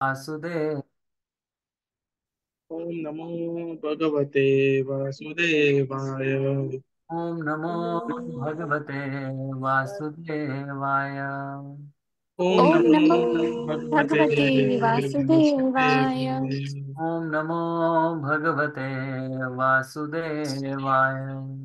वासुदेव। ओम नमो भगवते वासुदेवाय। ओम नमो ओम नमो भगवते वासुदेवाय। ओम ओम ओम नमो नमो भगवते भगवते वासुदेवाय। वासुदेवाय। ओम नमो भगवते वासुदेवाय। ओम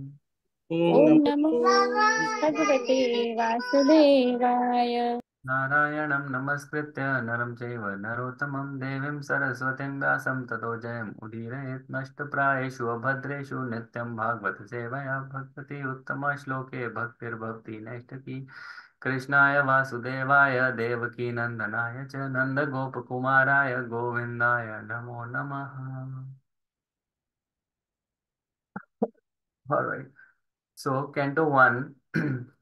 ओम नमो नमो भगवते वासुदेवाय। नारायणं नमस्कृत्य नरं चैव नरोत्तमं देवीं सरस्वतीं व्यासं ततो जयमुदीरयेत् नष्टप्रायेषु अभद्रेषु नित्यं भागवत सेवया भक्ति उत्तमश्लोके भक्तिर्भवति नैष्ठकी। कृष्णाय वासुदेवाय देवकी नंदनाय च नंदगोपकुमाराय गोविन्दाय नमो नमः। All right. So, Canto 1,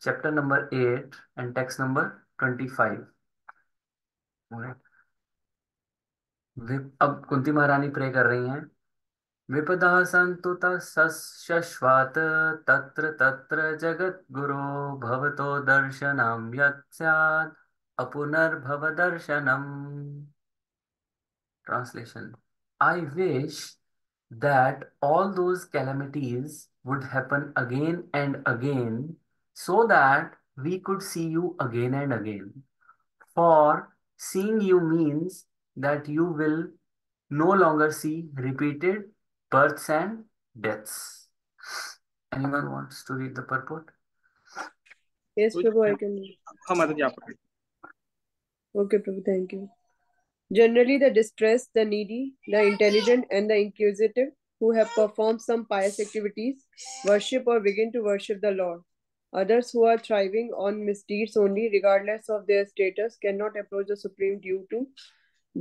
chapter number 8 and text number 25. All right. अब कुंती महारानी प्रे कर रही हैं। विपदा सन्तु शश्वत् तत्र तत्र जगद्गुरो भवतो दर्शनं यत् स्यात् अपुनर्भव दर्शनम्। Translation. I wish that all those calamities would happen again and again so that we could see you again and again. For seeing you means that you will no longer see repeated births and deaths. Anyone wants to read the purport? Yes, Prabhu, I can. हाँ माता जी आप पढ़िए। Okay, Prabhu, thank you. Generally, the distressed, the needy, the intelligent, and the inquisitive who have performed some pious activities worship or begin to worship the Lord. Others who are thriving on misdeeds only, regardless of their status, cannot approach the supreme due to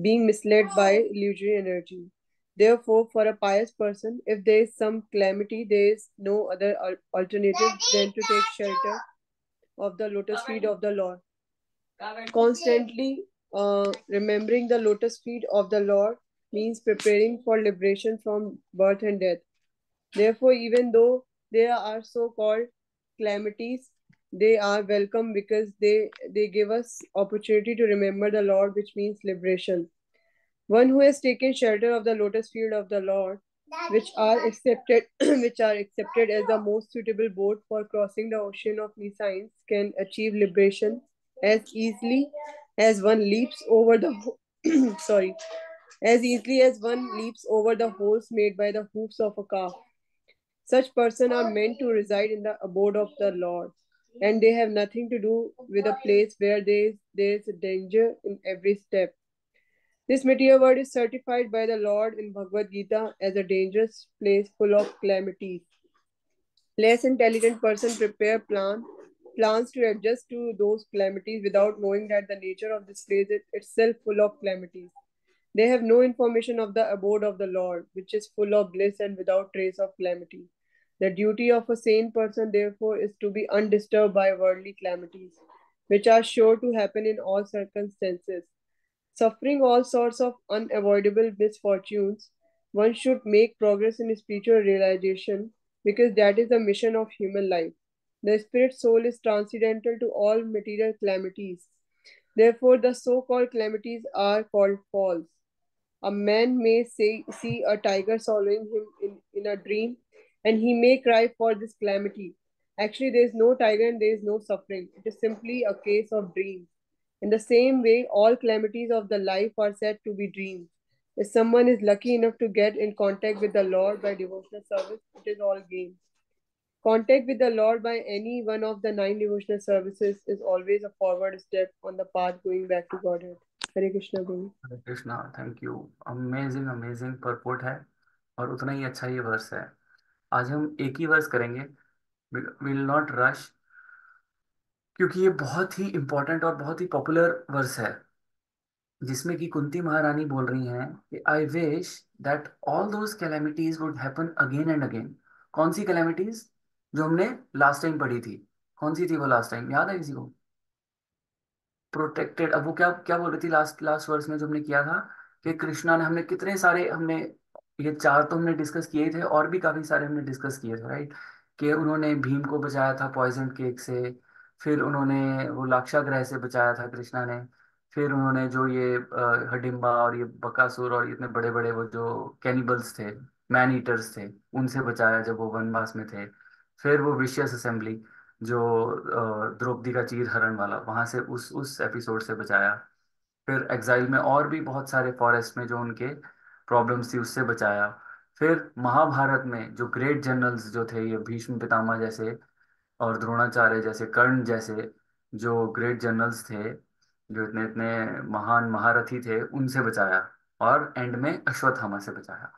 being misled by illusory energy. Therefore, for a pious person, if there is some calamity, there is no other alternative than to take shelter of the lotus feet of the Lord. Constantly remembering the lotus feet of the Lord means preparing for liberation from birth and death. Therefore, even though there are so called calamities, they are welcome because they give us opportunity to remember the Lord, which means liberation. One who has taken shelter of the lotus field of the Lord, which are accepted which are accepted as the most suitable boat for crossing the ocean of nescience, can achieve liberation as easily as one leaps over the sorry, as easily as one leaps over the holes made by the hoofs of a calf. Such persons are meant to reside in the abode of the Lord, and they have nothing to do with a place where there is a danger in every step. This material world is certified by the Lord in Bhagavad Gita as a dangerous place full of calamities. Less intelligent person prepare plans to adjust to those calamities without knowing that the nature of this place is itself full of calamities. They have no information of the abode of the Lord, which is full of bliss and without trace of calamity. The duty of a sane person, therefore, is to be undisturbed by worldly calamities, which are sure to happen in all circumstances. Suffering all sorts of unavoidable misfortunes, one should make progress in spiritual realization because that is the mission of human life. The spirit soul is transcendental to all material calamities. Therefore, the so called calamities are called false. A man may see a tiger swallowing him in a dream, and he may cry for this calamity. Actually, there is no tiger and there is no suffering. It is simply a case of dreams. In the same way, all calamities of the life are said to be dreams. If someone is lucky enough to get in contact with the Lord by devotional service, it is all gain. Contact with the Lord by any one of the nine devotional services is always a forward step on the path going back to Godhead. Hare Krishna Guru. Hare Krishna. Thank you. Amazing amazing purport है और उतना ही अच्छा ये verse है। आज हम एक ही verse करेंगे। विल नॉट रश, क्योंकि ये बहुत ही इंपॉर्टेंट और बहुत ही पॉपुलर वर्स है, जिसमें कि कुंती महारानी बोल रही हैं कि I wish that all those calamities would happen again and again. कौन सी कैलेमिटीज? जो हमने लास्ट टाइम पढ़ी थी। कौन सी थी वो लास्ट टाइम, याद है किसी को? प्रोटेक्टेड। अब वो क्या क्या बोल रही थी लास्ट लास्ट वर्स में जो हमने किया था कि कृष्णा ने, हमने कितने सारे, हमने ये चार तो हमने डिस्कस किए थे और भी काफी सारे हमने डिस्कस किए थे, राइट? कि उन्होंने भीम को बचाया था पॉइजन केक से, फिर उन्होंने वो लाक्षागृह से बचाया था कृष्णा ने, फिर उन्होंने जो ये हडिम्बा और ये बकासुर और इतने बड़े बड़े वो जो कैनिबल्स थे, मैन ईटर्स थे, उनसे बचाया जब वो वनवास में थे। फिर वो विशियस असेंबली जो द्रौपदी का चीर हरण वाला, वहां से उस एपिसोड से बचाया। फिर एग्जाइल में और भी बहुत सारे फॉरेस्ट में जो उनके प्रॉब्लम्स थी उससे बचाया। फिर महाभारत में जो ग्रेट जनरल्स जो थे, ये भीष्म पितामह जैसे और द्रोणाचार्य जैसे, कर्ण जैसे जो ग्रेट जनरल्स थे, जो इतने इतने महान महारथी थे, उनसे बचाया। और एंड में अश्वत्थामा से बचाया।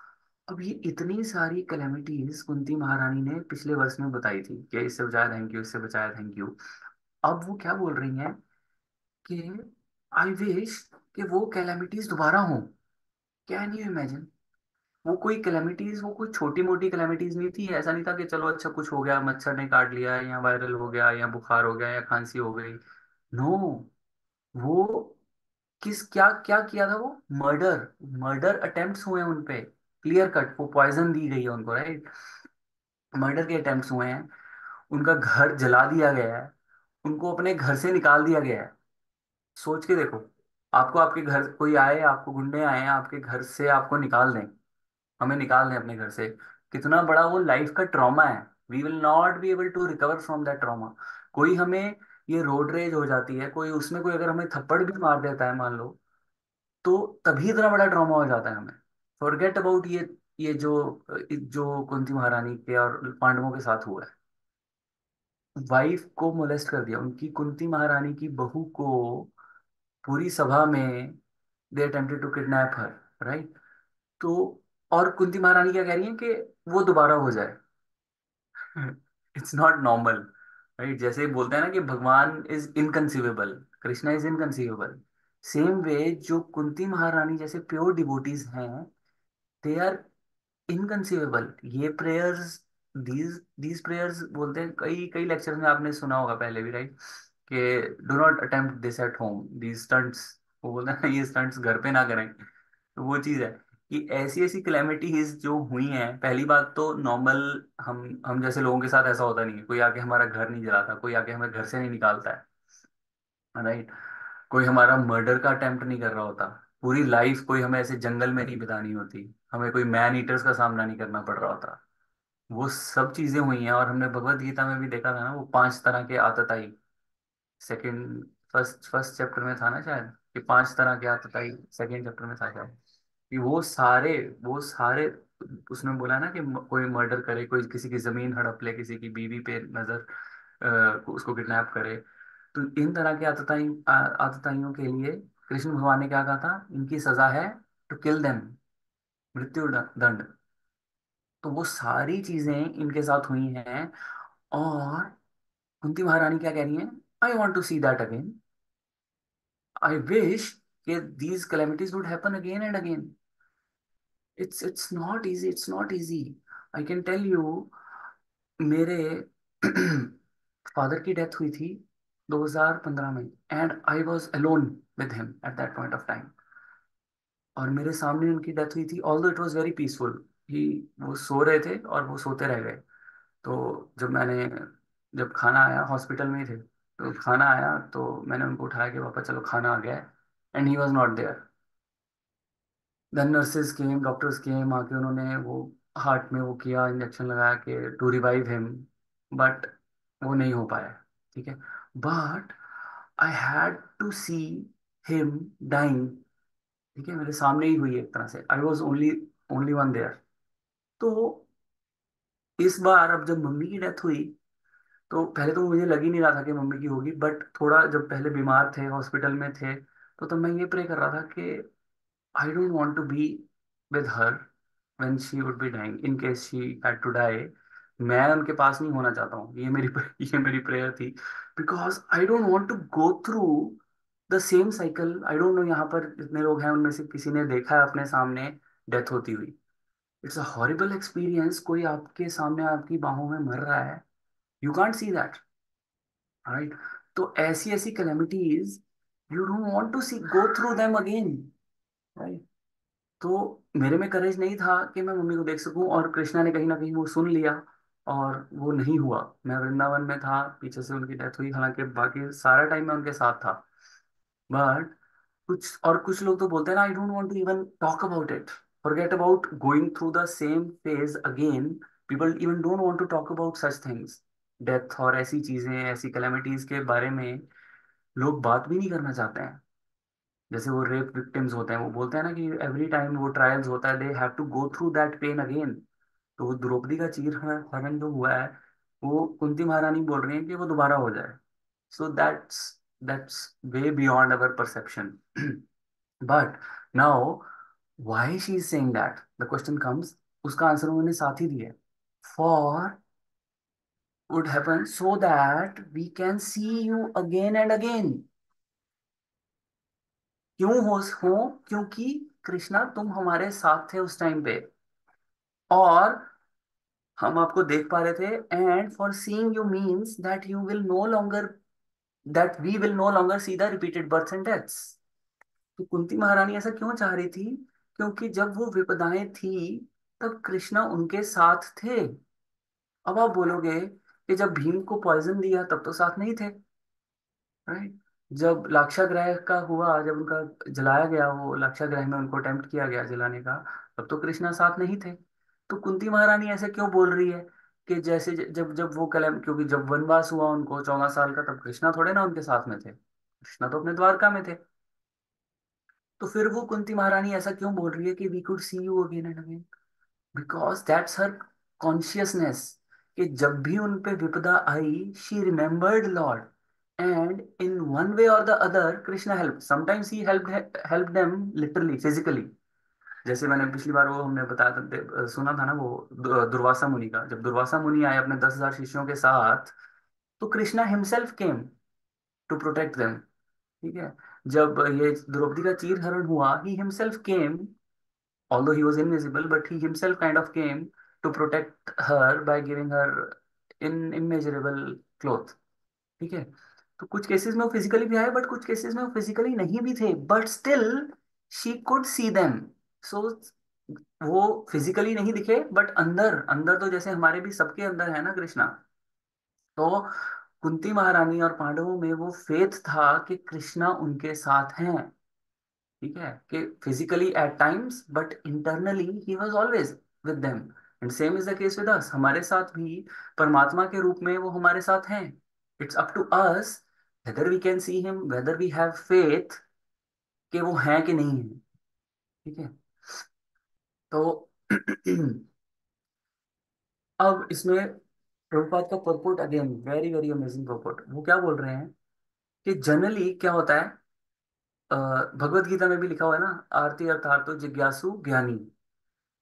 अब ये इतनी सारी कैलेमिटीज कुंती महारानी ने पिछले वर्ष में बताई थी कि इससे बचाया थैंक यू, इससे बचाया थैंक यू। अब वो क्या बोल रही हैं कि आई विश कि वो कैलेमिटीज दोबारा हो। Can you imagine? वो कोई कैलेमिटीज, वो कोई छोटी मोटी कैलेमिटीज नहीं थी। ऐसा नहीं था कि चलो अच्छा कुछ हो गया, मच्छर ने काट लिया या वायरल हो गया या बुखार हो गया या खांसी हो गई। नो, वो किस क्या क्या किया था वो? मर्डर, मर्डर अटेम्प्ट्स हुए हैं उन पे। क्लियर कट वो पॉइजन दी गई है उनको, राइट? मर्डर के अटेम्प्ट्स हुए हैं। उनका घर जला दिया गया है। उनको अपने घर से निकाल दिया गया है। सोच के देखो, आपको आपके घर कोई आए, आपको गुंडे आए हैं आपके घर से, आपको निकाल दें, हमें निकाल दें अपने घर से, कितना बड़ा वो लाइफ का ट्रॉमा है। We will not be able to recover from that trauma. कोई हमें, ये रोड रेज हो जाती है, कोई उसमें कोई अगर हमें थप्पड़ भी मार देता है मान लो, तो तभी इतना बड़ा ट्रॉमा हो जाता है हमें। फॉरगेट अबाउट ये जो कुंती महारानी के और पांडवों के साथ हुआ है। वाइफ को मोलेस्ट कर दिया उनकी, कुंती महारानी की बहू को, पूरी सभा में they attempted to kidnap her, right? तो और कुंती महारानी क्या कह रही है कि वो दोबारा हो जाए। It's not normal, right? जैसे बोलते हैं ना कि भगवान is inconceivable, Krishna is inconceivable. Same way जो कुंती महारानी जैसे प्योर डिवोटीज हैं, दे आर इनकंसीवेबल। ये प्रेयर्स, दीज दीज प्रेयर्स बोलते हैं, कई कई लेक्चर में आपने सुना होगा पहले भी, राइट? कि do not attempt this at home, these stunts. वो बोलते हैं ना, ये स्टंट्स घर पे ना करें। तो वो चीज है कि ऐसी ऐसी क्लेमिटीज जो हुई हैं। पहली बात तो नॉर्मल, हम जैसे लोगों के साथ ऐसा होता नहीं है। कोई आके हमारा घर नहीं जलाता, कोई आके हमें घर से नहीं निकालता है, राइट? कोई हमारा मर्डर का अटेम्प्ट नहीं कर रहा होता। पूरी लाइफ कोई हमें ऐसे जंगल में नहीं बितानी होती, हमें कोई मैन ईटर्स का सामना नहीं करना पड़ रहा होता। वो सब चीजें हुई हैं। और हमने भगवत गीता में भी देखा था ना, वो 5 तरह के आतताई। सेकंड, फर्स्ट चैप्टर में था ना शायद, कि 5 तरह के आतताई। सेकंड चैप्टर में था शायद, कि वो सारे उसने बोला ना कि कोई मर्डर करे, कोई किसी की जमीन हड़प ले, किसी की बीवी पे नजर, उसको किडनैप करे। तो इन तरह के आतताइयों के लिए कृष्ण भगवान ने क्या कहा था? इनकी सजा है टू किल देम, मृत्यु दंड। तो वो सारी चीजें इनके साथ हुई हैं। और कुंती महारानी क्या कह रही है? I want to see that again. I wish कि these calamities would happen again and again. It's not easy, it's not easy. I can tell you, मेरे फादर की डेथ हुई थी 2015 में, and I was alone with him at that point of time. और मेरे सामने उनकी डेथ हुई थी, although it was very peaceful. He, वो सो रहे थे और वो सोते रह गए। तो जब खाना आया, हॉस्पिटल में ही थे, तो खाना आया तो मैंने उनको उठाया कि पापा चलो खाना आ गया है। And he was not there. Then nurses came, doctors came, आके उन्होंने वो हार्ट में वो किया, इंजेक्शन लगाया कि टू रिवाइव हिम। बट वो नहीं हो पाया, ठीक है। But I had to see him dying, ठीक है, मेरे सामने ही हुई एक तरह से। I was only only one there. तो इस बार अब जब मम्मी की डेथ हुई, तो पहले तो मुझे लग ही नहीं रहा था कि मम्मी की होगी, बट थोड़ा जब पहले बीमार थे, हॉस्पिटल में थे, तो तब मैं ये प्रे कर रहा था कि I don't want to be with her when she would be dying, in case she had to die. मैं उनके पास नहीं होना चाहता हूँ, ये मेरी ये मेरी प्रेयर थी। Because I don't want to go through the same cycle. I don't know, यहाँ पर जितने लोग हैं उनमें से किसी ने देखा है अपने सामने डेथ होती हुई? It's a horrible experience. कोई आपके सामने आपकी बाहों में मर रहा है, you can't see that, right? तो ऐसी ऐसी calamities, you don't want to see go through them again, right? तो मेरे में करेज नहीं था कि मैं मम्मी को देख सकूं, और कृष्णा ने कहीं ना कहीं वो सुन लिया, और वो नहीं हुआ। मैं वृंदावन में था, पीछे से उनकी डेथ हुई, हालांकि बाकी सारा टाइम मैं उनके साथ था। बट कुछ लोग तो बोलते हैं ना, I don't want to even talk about it, forget about going through the same phase again. People even don't want to talk about such things, death और ऐसी चीजें, ऐसी कैलेमिटीज के बारे में लोग बात भी नहीं करना चाहते हैं। जैसे वो रेप विक्टिम्स होते हैं, वो बोलते हैं ना कि एवरी टाइम वो ट्रायल्स होता है, they have to go through that pain again. तो वो द्रौपदी का चीर हरण जो हुआ है, वो कुंती महारानी बोल रही है कि वो दोबारा हो जाए। So that's way beyond our perception. But now why she is saying that, the question comes, उसका आंसर उन्होंने साथ ही दिया, for would happen so that we can see you again and again. क्यों हो क्योंकि कृष्णा तुम हमारे साथ थे उस टाइम पे, और हम आपको देख पा रहे थे, and for seeing you means that you will no longer, that we will no longer see the repeated births and deaths. तो कुंती महारानी ऐसा क्यों चाह रही थी? क्योंकि जब वो विपदाएं थी तब कृष्णा उनके साथ थे। अब आप बोलोगे कि जब भीम को पॉइजन दिया तब तो साथ नहीं थे, राइट? जब लाक्षागृह का हुआ, जब उनका जलाया गया, वो लाक्षागृह में उनको अटेम्प्ट किया गया जलाने का, तब तो कृष्णा साथ नहीं थे। तो कुंती महारानी ऐसे क्यों बोल रही है कि जैसे जब जब वो कलम, क्योंकि जब वनवास हुआ उनको 14 साल का, तब कृष्णा थोड़े ना उनके साथ में थे, कृष्णा तो अपने द्वारका में थे। तो फिर वो कुंती महारानी ऐसा क्यों बोल रही है कि we could see you again and again? Because that's her consciousness, कि जब भी उन पे विपदा आई she remembered lord, and in one way or the other Krishna help, sometimes he help them literally physically. जैसे मैंने पिछली बार वो हमने बताया था, सुना था ना वो दुर्वासा मुनि का, जब दुर्वासा मुनि आए अपने 10,000 शिष्यों के साथ, तो Krishna himself came to protect them. ठीक है, जब ये द्रौपदी का चीर हरण हुआ, he himself came, although he was invisible, but he himself kind of came to protect her by giving her immeasurable cloth। ठीक है, तो कुछ केसेस में वो फिजिकली भी आए, बट कुछ केसेस में वो फिजिकली नहीं भी थे, but still she could see them. So वो फिजिकली नहीं दिखे, बट अंदर अंदर तो जैसे हमारे भी सबके अंदर है ना कृष्णा। तो कुंती महारानी और पांडवों में वो फेथ था कि कृष्णा उनके साथ हैं। ठीक है, कि physically at times but internally he was always with them. And same is the case with us, हमारे साथ भी परमात्मा के रूप में वो हमारे साथ हैं। It's up to us whether we can see him, whether we have faith कि वो हैं कि नहीं है। ठीक है, तो अब इसमें प्रभुपाद का purport again very very amazing purport. वो क्या बोल रहे हैं कि जनरली क्या होता है, भगवत गीता में भी लिखा हुआ है ना, आरती अर्थार्थो जिज्ञासु ज्ञानी।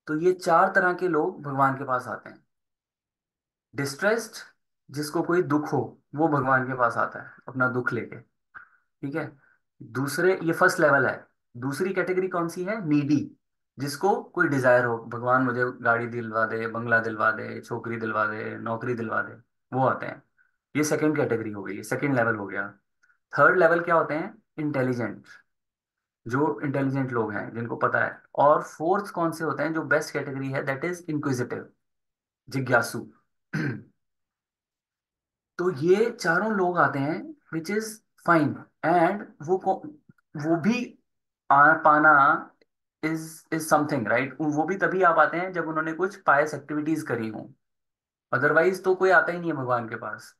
तो ये चार तरह के लोग भगवान के पास आते हैं। डिस्ट्रेस्ड, जिसको कोई दुख हो, वो भगवान के पास आता है अपना दुख लेके। ठीक है, दूसरे, ये फर्स्ट लेवल है। दूसरी कैटेगरी कौन सी है? नीडी, जिसको कोई डिजायर हो, भगवान मुझे गाड़ी दिलवा दे, बंगला दिलवा दे, छोकरी दिलवा दे, नौकरी दिलवा दे, वो आते हैं। ये सेकंड कैटेगरी हो गई, सेकंड लेवल हो गया। थर्ड लेवल क्या होते हैं? इंटेलिजेंट, जो इंटेलिजेंट लोग हैं जिनको पता है। और फोर्थ कौन से होते हैं? जो बेस्ट कैटेगरी है, दैट इज इंक्विजिटिव, जिज्ञासु। तो ये चारों लोग आते हैं, विच इज फाइन। एंड वो भी पाना इज इज समथिंग, राइट? वो भी तभी आ पाते हैं जब उन्होंने कुछ पायस एक्टिविटीज करी हो, अदरवाइज तो कोई आता ही नहीं है भगवान के पास।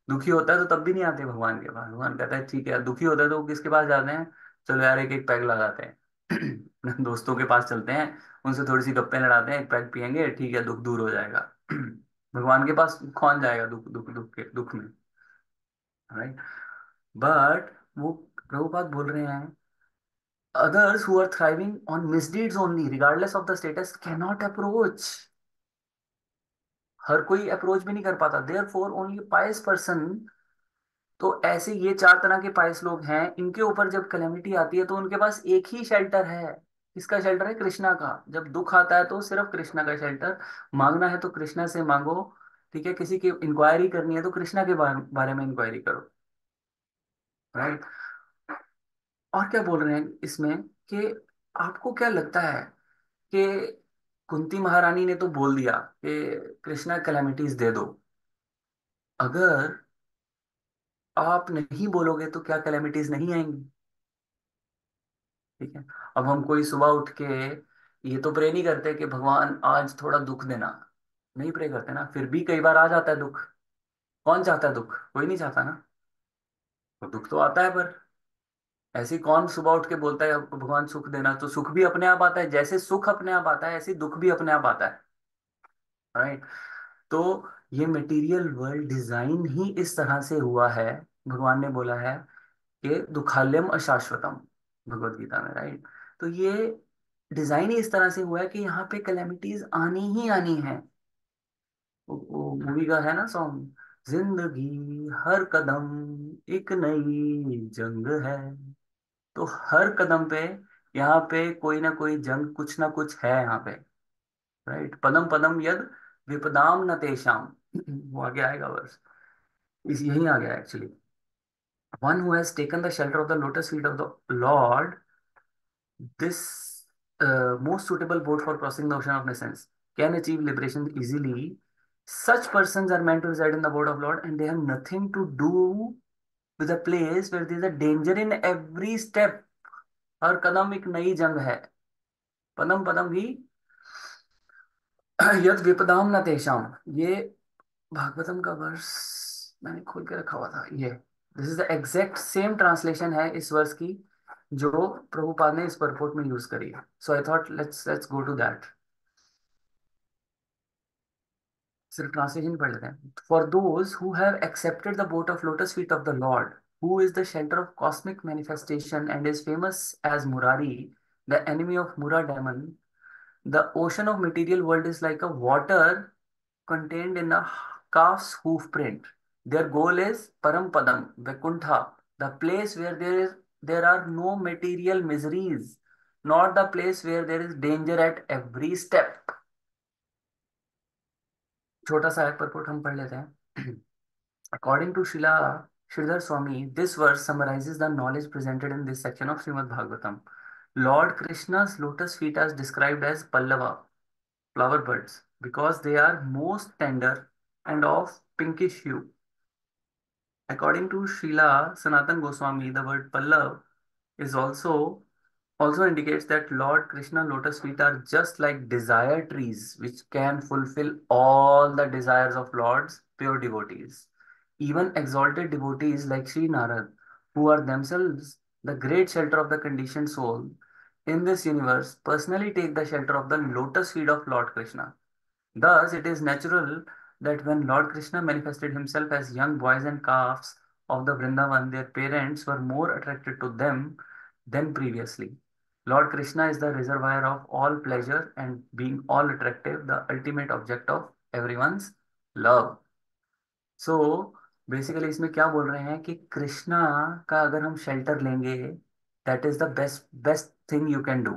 दुखी होता है तो तब भी नहीं आते भगवान के पास। भगवान कहता है ठीक है, दुखी होता है तो किसके पास जाते हैं? चलो यार, एक एक पैग लगाते हैं। अपने दोस्तों के पास चलते हैं, उनसे थोड़ी सी गप्पे लड़ाते हैं, एक पैग पियेंगे, ठीक है, दुख दूर हो जाएगा। भगवान के पास कौन जाएगा दुख दुख दुख के दुख में, राइट? बट वो प्रभुपाद बोल रहे हैं, others who are thriving on misdeeds only regardless of the status cannot approach। हर कोई अप्रोच भी नहीं कर पाता, therefore only pious person। तो ऐसे ये चार तरह के पाइस लोग हैं, इनके ऊपर जब कैलेमिटी आती है तो उनके पास एक ही शेल्टर है। किसका शेल्टर है? कृष्णा का। जब दुख आता है तो सिर्फ कृष्णा का शेल्टर। मांगना है तो कृष्णा से मांगो। ठीक है, किसी की इंक्वायरी करनी है तो कृष्णा के बारे में इंक्वायरी करो, राइट? और क्या बोल रहे हैं इसमें कि आपको क्या लगता है कि कुंती महारानी ने तो बोल दिया कि कृष्णा कैलेमिटीज दे दो, अगर आप नहीं बोलोगे तो क्या कैलेमिटीज नहीं आएंगी? ठीक है। अब हम कोई सुबह उठ के ये तो प्रे नहीं करते कि भगवान आज थोड़ा दुख देना, नहीं प्रे करते ना, फिर भी कई बार आ जाता है दुख। कौन चाहता है दुख? कोई नहीं चाहता ना। तो दुख तो आता है, पर ऐसे ही कौन सुबह उठ के बोलता है "अब भगवान सुख देना"? तो सुख भी अपने आप आता है, जैसे सुख अपने आप आता है ऐसे ही दुख भी अपने आप आता है। राइट। तो ये मटेरियल वर्ल्ड डिजाइन ही इस तरह से हुआ है। भगवान ने बोला है कि दुखालयम अशाश्वतम, भगवत गीता में। राइट। तो ये डिजाइन ही इस तरह से हुआ है कि यहाँ पे कैलेमिटीज आनी ही आनी है। वो मूवी का है ना सॉन्ग, जिंदगी हर कदम एक नई जंग है। तो हर कदम पे यहाँ पे कोई ना कोई जंग, कुछ ना कुछ है यहाँ पे। राइट। पदम पदम यद विपदाम न तेषाम, वो आगे आएगा वर्स, इस यही आ गया actually. One who has taken the shelter of the lotus feet of the Lord, this most suitable boat for crossing the ocean of nations, can achieve liberation easily. Such persons are meant to reside in the boat of Lord, and they have nothing to do with a place where there is a danger in every step. हर कदम एक नई जंग है। पदम पदम ही यद विपदाम न तेषाम, ये भागवतम का verse मैंने खोल के रखा हुआ था ये। This is the exact same translation है इस वर्स की जो प्रभुपाद ने इस परपोर्ट में यूज करी है। So I thought let's go to that. सिर्फ ट्रांसलेशन पढ़ लेते हैं। For those who have accepted the boat of lotus feet of the lord, who is the shelter of cosmic manifestation and is famous as Murari, the enemy of Mura demon, the ocean of material world is like a water contained in a calf's hoof print. Their goal is Param Padam, Vaikuntha, the place where there are no material miseries, not the place where there is danger at every step. छोटा सा एक परपोट हम पढ़ लेते हैं। According to Sridhar Swami, this verse summarizes the knowledge presented in this section of Srimad Bhagavatam. Lord Krishna's lotus feet are described as Pallava, flower buds, because they are most tender and of pinkish hue. According to Srila Sanatan Goswami, the word Pallav is also indicates that Lord Krishna lotus feet are just like desire trees, which can fulfill all the desires of Lord's pure devotees. Even exalted devotees like Sri Narad, who are themselves the great shelter of the conditioned soul in this universe, personally take the shelter of the lotus feet of Lord Krishna. Thus, it is natural that when Lord Krishna manifested himself as young boys and calves of the Vrindavan, their parents were more attracted to them than previously. Lord Krishna is the reservoir of all pleasure and being all attractive, the ultimate object of everyone's love. So, basically इसमें क्या बोल रहे हैं कि कृष्णा का अगर हम shelter लेंगे, that is the best best thing you can do.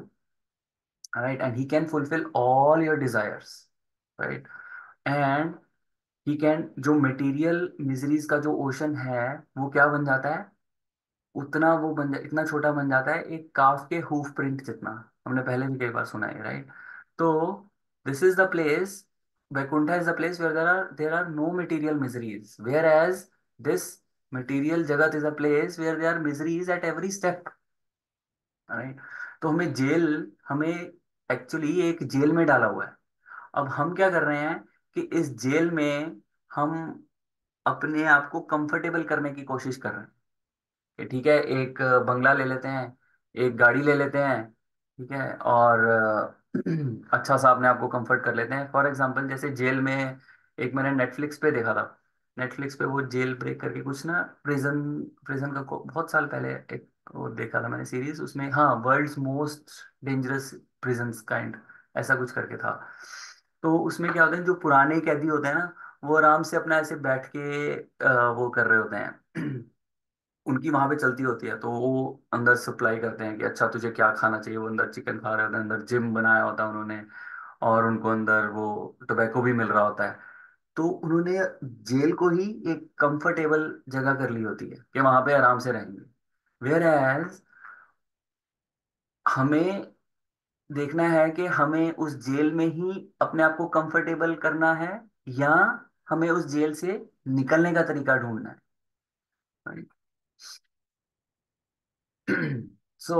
Right. And he can fulfil all your desires. Right. And he can, जो मटेरियल मिजरीज का जो ओशन है वो क्या बन जाता है, उतना वो इतना छोटा बन जाता है एक काफ के हूफ प्रिंट जितना। हमने पहले भी कई बार सुना है। राइट। तो this is the place, Vaikuntha is the place where there are no material miseries, whereas this material जगत is a place where there are miseries at every step. Right. तो हमें एक्चुअली एक जेल में डाला हुआ है। अब हम क्या कर रहे हैं कि इस जेल में हम अपने आप को कंफर्टेबल करने की कोशिश कर रहे हैं कि ठीक है एक बंगला ले लेते हैं, एक गाड़ी ले लेते हैं, ठीक है, और अच्छा सा अपने आप को कंफर्ट कर लेते हैं। फॉर एग्जांपल जैसे जेल में, एक मैंने नेटफ्लिक्स पे देखा था, नेटफ्लिक्स पे वो जेल ब्रेक करके कुछ ना, प्रिजन प्रिजन का बहुत साल पहले एक वो देखा था मैंने सीरीज, उसमें हाँ world's most dangerous prisons kind, ऐसा कुछ करके था। तो उसमें क्या होता है, जो पुराने कैदी होते हैं ना, वो आराम से अपना ऐसे बैठ के वो कर रहे होते हैं। उनकी वहां पे चलती होती है, तो वो अंदर सप्लाई करते हैं कि अच्छा तुझे क्या खाना चाहिए। वो अंदर चिकन खा रहे होते हैं, अंदर जिम बनाया होता है उन्होंने, और उनको अंदर वो टोबैको भी मिल रहा होता है। तो उन्होंने जेल को ही एक कंफर्टेबल जगह कर ली होती है कि वहां पे आराम से रहेंगे। वेयर एज हमें देखना है कि हमें उस जेल में ही अपने आप को कंफर्टेबल करना है, या हमें उस जेल से निकलने का तरीका ढूंढना है। सो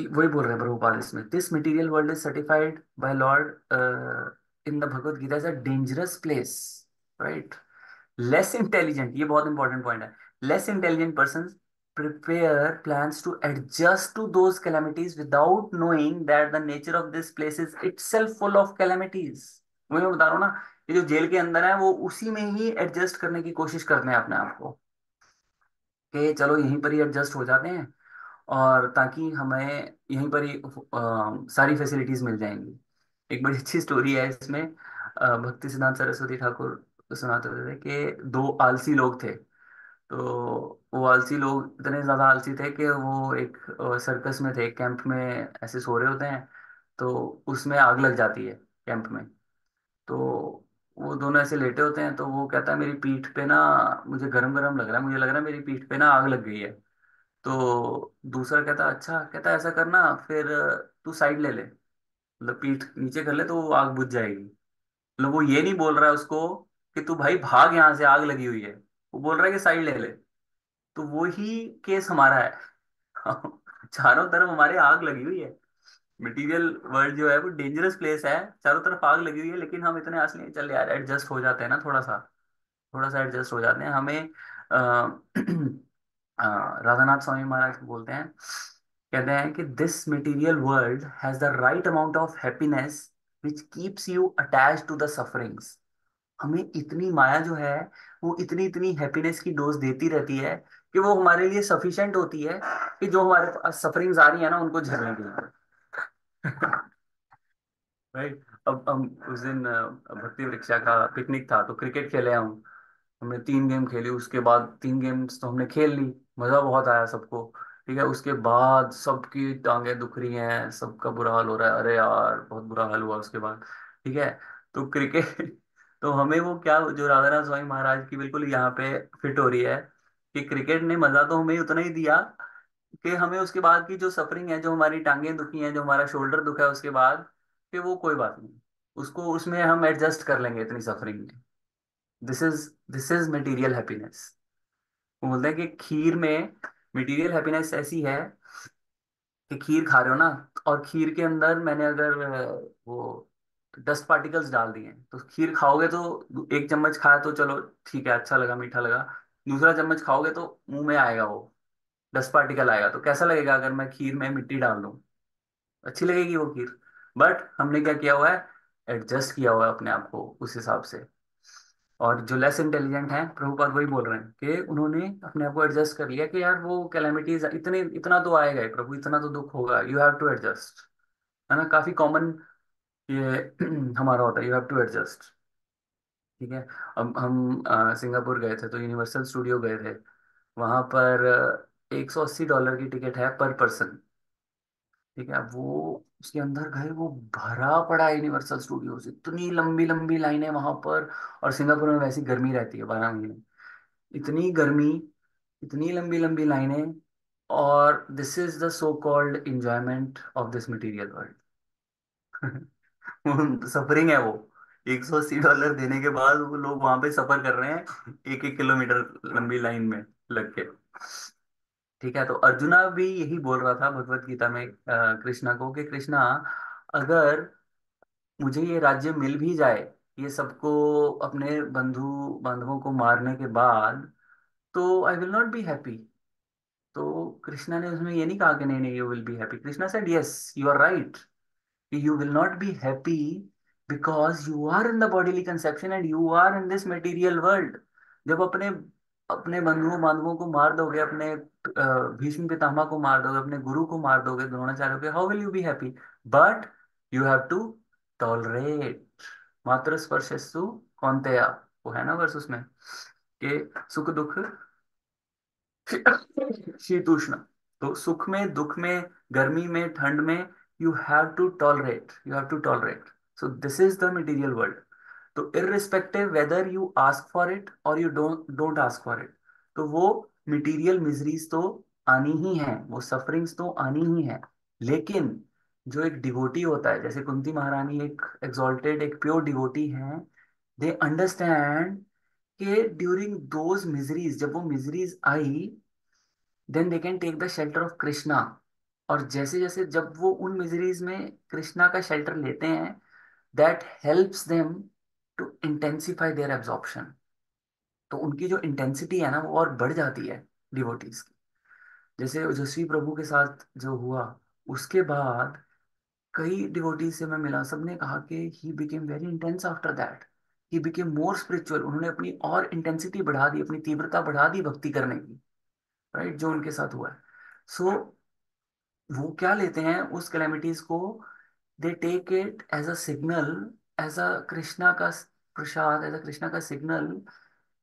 वही बोल रहे हैं प्रभुपाद इसमें, this material world is certified by Lord in the Bhagavad Gita as a dangerous place, right. Less intelligent, ये बहुत इंपॉर्टेंट पॉइंट है, less intelligent person prepare plans to adjust to those calamities without knowing that the nature of this place is itself full of calamities। वही मैं बता रहा हूँ ना, ये जो जेल के अंदर है वो उसी में ही एडजस्ट करने की कोशिश करते हैं अपने आप को, कि चलो यहीं पर ही एडजस्ट हो जाते हैं, और ताकि हमें यहीं पर ही सारी फैसिलिटीज मिल जाएंगी। एक बड़ी अच्छी स्टोरी है इसमें, भक्ति सिद्धांत सरस्वती ठाकुर सुनाते थे कि दो आलसी लोग थे। तो वो आलसी लोग इतने ज्यादा आलसी थे कि वो एक सर्कस में थे, कैंप में ऐसे सो रहे होते हैं, तो उसमें आग लग जाती है कैंप में। तो वो दोनों ऐसे लेटे होते हैं, तो वो कहता है मेरी पीठ पे ना, मुझे गरम गरम लग रहा है, मुझे लग रहा है मेरी पीठ पे ना आग लग गई है। तो दूसरा कहता अच्छा, कहता ऐसा करना फिर तू साइड ले ले, मतलब पीठ नीचे कर ले तो वो आग बुझ जाएगी। मतलब वो ये नहीं बोल रहा है उसको कि तू भाई भाग यहाँ से आग लगी हुई है, वो बोल रहा है कि साइड ले ले। तो वो ही केस हमारा है। चारों तरफ हमारे आग लगी हुई है, मटेरियल वर्ल्ड जो है वो डेंजरस प्लेस है, चारों तरफ आग लगी हुई है, लेकिन हम इतने असली हैं, चल यार एडजस्ट हो जाते हैं ना, थोड़ा सा एडजस्ट हो जाते हैं। हमें राधानाथ स्वामी महाराज बोलते हैं, कहते हैं कि this material world has the right amount of happiness which keeps you attached to the sufferings. हमें इतनी माया जो है वो इतनी इतनी हैप्पीनेस की डोज देती रहती है कि वो हमारे लिए सफिशिएंट होती है कि जो हमारे पास सफरिंग्स आ रही है ना उनको झेलने के लिए। राइट। अब हम उस दिन भक्ति वृक्षा का पिकनिक था, तो क्रिकेट खेले हम, हमने 3 गेम खेली, उसके बाद 3 गेम्स तो हमने खेल ली, मजा बहुत आया सबको। ठीक है, उसके बाद सबकी टांगें दुख रही हैं, सबका बुरा हाल हो रहा है, अरे यार बहुत बुरा हाल हुआ उसके बाद। ठीक है, तो क्रिकेट तो हमें वो क्या, जो राधानाथ स्वामी महाराज की बिल्कुल यहाँ पे फिट हो रही है, कि क्रिकेट ने मजा तो हमें उतना ही दिया कि हमें उसके बाद की जो सफरिंग है, जो हमारी टांगें दुखी हैं, जो हमारा शोल्डर दुखा है उसके बाद, कि वो कोई बात नहीं, उसको उसमें हम एडजस्ट कर लेंगे इतनी सफरिंग में। This is material happiness. वो बोलते हैं कि खीर में मटेरियल हैप्पीनेस ऐसी है कि खीर खा रहे हो ना, और खीर के अंदर मैंने अगर वो डस्ट पार्टिकल्स डाल दिए हैं, तो खीर खाओगे तो 1 चम्मच खाया तो चलो ठीक है, अच्छा लगा, मीठा लगा। दूसरा चम्मच खाओगे तो मुंह में आएगा वो डस्ट पार्टिकल आएगा, तो कैसा लगेगा अगर मैं खीर में मिट्टी डाल दूं? अच्छी लगेगी वो खीर। बट हमने क्या किया हुआ है, एडजस्ट किया हुआ है अपने आप को उस हिसाब से। और जो लेस इंटेलिजेंट हैं, प्रभुपाद वही बोल रहे हैं कि उन्होंने अपने आप को एडजस्ट कर लिया कि यार वो कैलेमिटीज इतने, इतना तो आएगा ही प्रभु, इतना तो दुख होगा, यू हैव टू एडजस्ट। है ना, काफी कॉमन ये हमारा होता है, यू हैव टू एडजस्ट। ठीक है। अब हम सिंगापुर गए थे, तो यूनिवर्सल स्टूडियो गए थे, वहां पर $180 की टिकट है पर पर्सन। ठीक है, अब वो उसके अंदर गए, वो भरा पड़ा है यूनिवर्सल स्टूडियोज, इतनी लंबी लंबी लाइनें वहां पर। और सिंगापुर में वैसी गर्मी रहती है 12 महीने, इतनी गर्मी, इतनी लंबी लंबी लाइनें, और this is the so called enjoyment of this material world. Suffering है वो, $180 देने के बाद वो लोग वहां पे सफर कर रहे हैं 1 1 किलोमीटर लंबी लाइन में लग के। ठीक है, तो अर्जुना भी यही बोल रहा था भगवत गीता में कृष्णा को, कि कृष्णा, अगर मुझे ये राज्य मिल भी जाए, ये सबको अपने बांधवों को मारने के बाद, तो I will not be happy. तो कृष्णा ने उसमें ये नहीं कहा कि नहीं नहीं you will be happy, Krishna said yes you are right, you will not be happy because you are in the bodily conception and you are in this material world। जब अपने अपने बंधुओं बांधवों को मार दोगे, अपने भीष्म पितामह को मार दोगे, अपने गुरु को मार दोगे, द्रोणाचार्य को, how will you be happy? But you have to tolerate मात्र स्पर्शस्तु कौन्तेया, वो है ना वर्ष उसमें, कि सुख दुख शीतोष्ण। तो सुख में, दुख में, गर्मी में, ठंड में, you have to tolerate. So this is the material world. तो irrespective whether you ask for it or you don't don't ask for it, तो वो मटेरियल मिजरीज तो आनी ही है, वो सफरिंग्स तो आनी ही है। लेकिन जो एक डिवोटी होता है, जैसे कुंती महारानी एक एग्जॉल्टेड, एक प्योर डिवोटी है, दे अंडरस्टैंड कि ड्यूरिंग दोज मिजरीज, जब वो मिजरीज आई, then they can take the shelter of Krishna. और जैसे जैसे जब वो उन मिजरीज में कृष्णा का शेल्टर लेते हैं, that helps them to intensify their absorption. तो उनकी जो इंटेंसिटी है ना वो और बढ़ जाती है डिवोटीज की। जैसे यशस्वी प्रभु के साथ जो हुआ, उसके बाद कई डिवोटीज से मैं मिला, सबने कहा कि he became very intense after that, he became more spiritual. उन्होंने अपनी और इंटेंसिटी बढ़ा दी, अपनी तीव्रता बढ़ा दी भक्ति करने की। राइट, जो उनके साथ हुआ है। सो वो क्या लेते हैं उस कैलेमिटीज को, they take it as a signal, as a Krishna का प्रसाद, एज अ कृष्णा का signal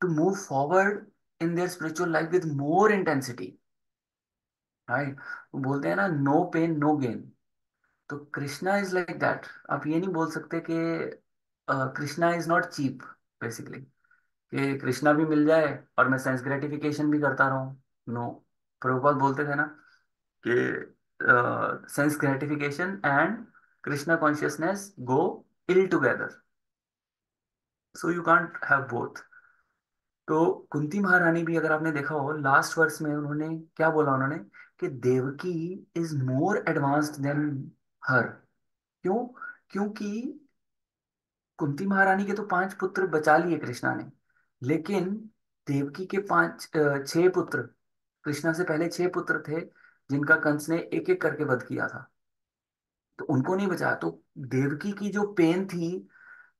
to move forward in their spiritual life with more intensity. Right, वो बोलते हैं ना, नो पेन नो गेन। तो कृष्णा इज लाइक दैट। आप ये नहीं बोल सकते कि Krishna is not cheap basically, कि कृष्णा भी मिल जाए और मैं सेंस ग्रेटिफिकेशन भी करता रहूं। नो, प्रभुपाद बोलते थे ना कि sense gratification and Krishna consciousness go ill together, so you can't have both. तो कुंती महारानी भी अगर आपने देखा हो, लास्ट वर्स में उन्होंने क्या बोला, उन्होंने कि Devaki is more advanced than her. क्यों? क्योंकि कुंती महारानी के तो 5 पुत्र बचा लिए कृष्णा ने, लेकिन देवकी के 6 पुत्र, कृष्णा से पहले 6 पुत्र थे जिनका कंस ने एक एक करके वध किया था, तो उनको नहीं बचाया। तो देवकी की जो पेन थी,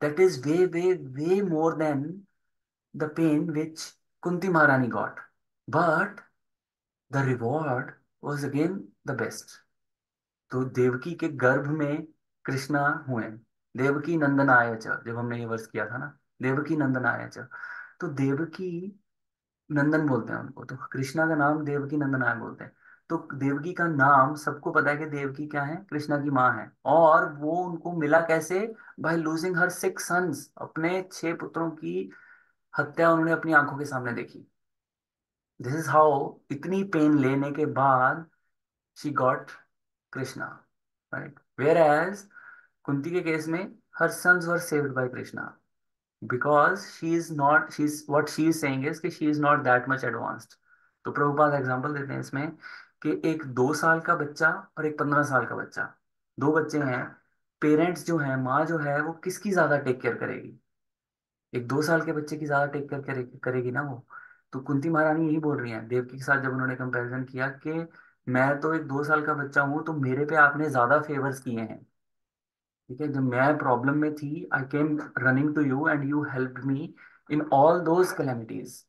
that is way way way more than the pain which Kunti Maharani got, but the reward was again the best. तो देवकी के गर्भ में कृष्णा हुए, देवकी नंदनाय च, जब हमने ये वर्ष किया था ना, देवकी नंदनाय च। तो देवकी नंदन बोलते हैं उनको, तो कृष्णा का नाम देवकी नंदनाय बोलते हैं। तो देवकी का नाम सबको पता है कि देवकी क्या है, कृष्णा की माँ है। और वो उनको मिला कैसे? बाय लूजिंग हर 6 सन्स, अपने 6 पुत्रों की हत्या उन्होंने अपनी आंखों के सामने देखी। दिस इज हाउ, इतनी पेन लेने के बाद she got Krishna. Right, whereas Kunti के केस में हर sons were saved by Krishna because she is not, she's what she is saying is कि she is not that much advanced। तो Prabhupada example देते हैं इसमें कि एक 2 साल का बच्चा और एक 15 साल का बच्चा, दो बच्चे हैं, पेरेंट्स जो हैं, माँ जो है वो किसकी ज्यादा टेक केयर करेगी? एक 2 साल के बच्चे की ज्यादा टेक केयर करेगी ना वो। तो कुंती महारानी यही बोल रही हैं देवकी के साथ, जब उन्होंने कंपैरिजन किया कि मैं तो एक 2 साल का बच्चा हूँ, तो मेरे पे आपने ज्यादा फेवर्स किए हैं। ठीक है, जब मैं प्रॉब्लम में थी, I came running to you and you help me in all those calamities.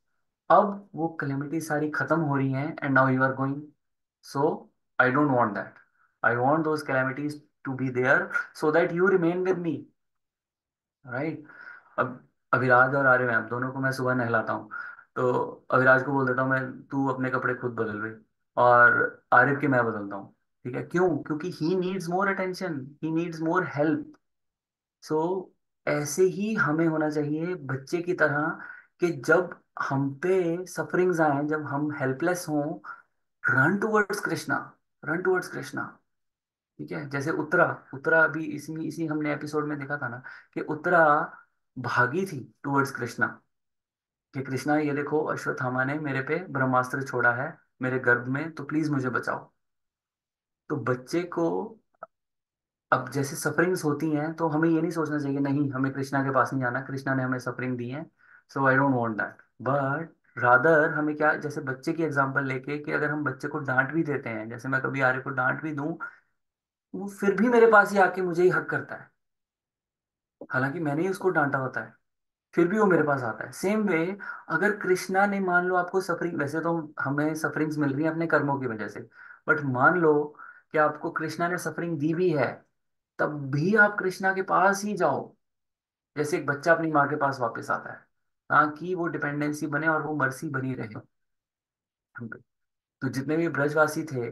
अब वो कैलेमिटी सारी खत्म हो रही हैं and now you are going, so I don't want that. I want those calamities to be there so that you remain with me. Right. अब अभिराज और आर्य, ma'am दोनों को मैं सुबह नहलाता हूँ, तो अभिराज को बोल देता हूँ मैं, तू अपने कपड़े खुद बदल रही, और आरिफ के मैं बदलता हूँ। ठीक है, क्यों? क्योंकि he needs more attention, he needs more help. So ऐसे ही हमें होना चाहिए बच्चे की तरह, कि जब हम पे सफरिंग्स आए, जब हम हेल्पलेस हों, run towards Krishna, run towards Krishna. ठीक है, जैसे उत्तरा, उत्तरा भी इसी इसी हमने एपिसोड में देखा था ना, कि उत्तरा भागी थी टुवर्ड्स कृष्णा, कि कृष्णा ये देखो, अश्वत्थामा ने मेरे पे ब्रह्मास्त्र छोड़ा है मेरे गर्भ में, तो प्लीज मुझे बचाओ। तो बच्चे को अब जैसे सफरिंग्स होती हैं, तो हमें ये नहीं सोचना चाहिए नहीं हमें कृष्णा के पास नहीं जाना, कृष्णा ने हमें सफरिंग दी है, so I don't want that. But rather हमें क्या, जैसे बच्चे की एग्जांपल लेके, कि अगर हम बच्चे को डांट भी देते हैं, जैसे मैं कभी आर्य को डांट भी दूं, वो फिर भी मेरे पास ही आके मुझे ही हक करता है, हालांकि मैंने ही उसको डांटा होता है, फिर भी वो मेरे पास आता है। सेम वे, अगर कृष्णा ने मान लो आपको सफरिंग, वैसे तो हमें सफरिंग्स मिल रही है अपने कर्मों की वजह से, बट मान लो कि आपको कृष्णा ने सफरिंग दी भी है, तब भी आप कृष्णा के पास ही जाओ, जैसे एक बच्चा अपनी माँ के पास वापस आता है, ताकि वो डिपेंडेंसी बने और वो मर्सी बनी रहे हम पे। तो जितने भी ब्रजवासी थे,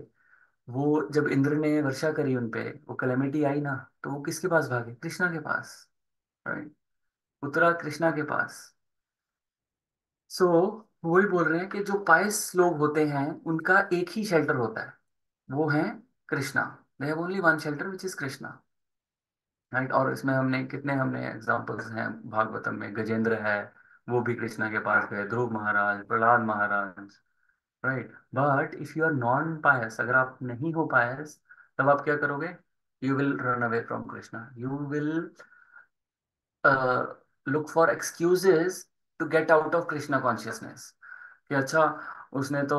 वो जब इंद्र ने वर्षा करी उन पे, वो कैलेमिटी आई ना, तो वो किसके पास भागे? कृष्णा के पास। राइट, उत्तरा कृष्णा के पास। सो वही बोल रहे हैं कि जो पायस लोग होते हैं उनका एक ही शेल्टर होता है, वो है Krishna. They have only one shelter which is Krishna. Right, और इसमें हमने कितने, हमने एग्जांपल्स हैं भागवतम में, गजेंद्र है, वो भी कृष्णा के पास गए, Dhruv Maharaj, Prahlad Maharaj. Right. But if you are non pious, अगर आप नहीं हो पायस, तब आप क्या करोगे? You will run away from Krishna, you will look for excuses to get out of Krishna consciousness, कि अच्छा, उसने तो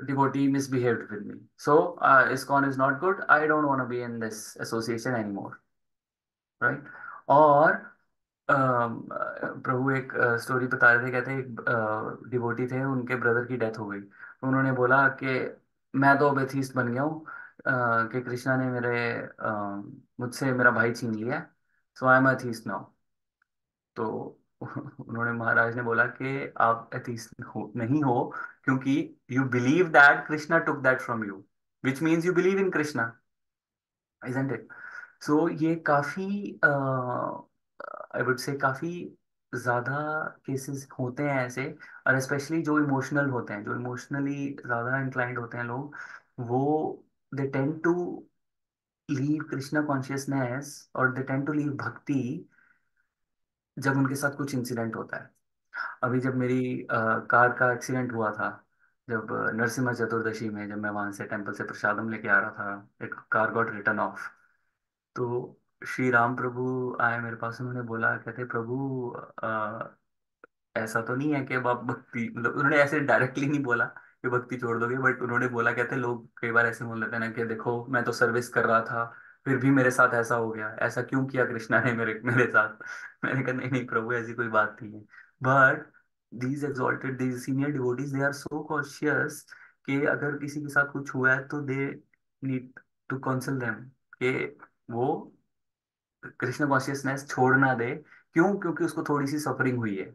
devotee misbehaved with me, so ISKCON is not good, I don't want to be in this association anymore, right. और प्रभु एक story बता रहे थे, कहते हैं एक डिवोटी थे, उनके ब्रदर की डेथ हो गई, तो उन्होंने बोला कि मैं तो अब एथीस्ट बन गया हूँ, कि कृष्णा ने मुझसे मेरा भाई छीन लिया, सो आई एम एथीस्ट नाउ। तो उन्होंने, महाराज ने बोला कि आप एथीस्ट नहीं हो, क्योंकि you believe that Krishna took that from you, which means you believe in Krishna, isn't it? So ये काफी, आई वुड से काफी ज्यादा केसेस होते हैं ऐसे, और स्पेशली जो इमोशनल होते हैं, जो इमोशनली ज्यादा इंक्लाइंड होते हैं लोग, वो they tend to leave Krishna consciousness, और दे टेंड टू लीव भक्ति जब उनके साथ कुछ इंसिडेंट होता है। अभी जब मेरी कार का एक्सीडेंट हुआ था, जब नरसिम्हा चतुर्दशी में, जब मैं वहां से टेम्पल से प्रसादम लेके आ रहा था, एक कार गॉट रिटर्न ऑफ, तो श्री राम प्रभु आए मेरे पास, उन्होंने बोला, कहते प्रभु, ऐसा तो नहीं है कि अब आप भक्ति, मतलब उन्होंने ऐसे डायरेक्टली नहीं बोला कि भक्ति छोड़ दोगे, बट उन्होंने बोला, कहते लोग कई बार ऐसे बोल देते हैं ना कि देखो मैं तो सर्विस कर रहा था, फिर भी मेरे साथ ऐसा हो गया, ऐसा क्यों किया कृष्णा ने मेरे मेरे साथ? मैंने कहा नहीं नहीं प्रभु, ऐसी कोई बात नहीं है। But these exalted, these senior devotees, they are so cautious कि अगर किसी के साथ कुछ हुआ है तो they need to counsel them, कि वो कृष्ण कॉन्शियसनेस छोड़ ना दे। क्यों? क्योंकि उसको थोड़ी सी सफरिंग हुई है।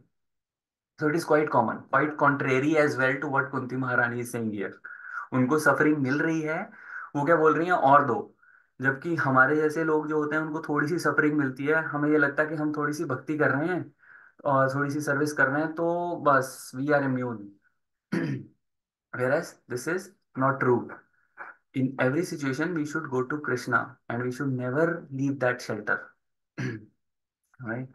So it is quite common, quite contrary as well to what Kunti महारानी इज सेइंग हियर। उनको सफरिंग मिल रही है, वो क्या बोल रही हैं, और दो। जबकि हमारे जैसे लोग जो होते हैं, उनको थोड़ी सी सफरिंग मिलती है, हमें ये लगता है कि हम थोड़ी सी भक्ति कर रहे हैं और थोड़ी सी सर्विस कर रहे हैं, तो बस we are immune. whereas this is not true. In every situation we should go to Krishna, and we should never leave that shelter. right?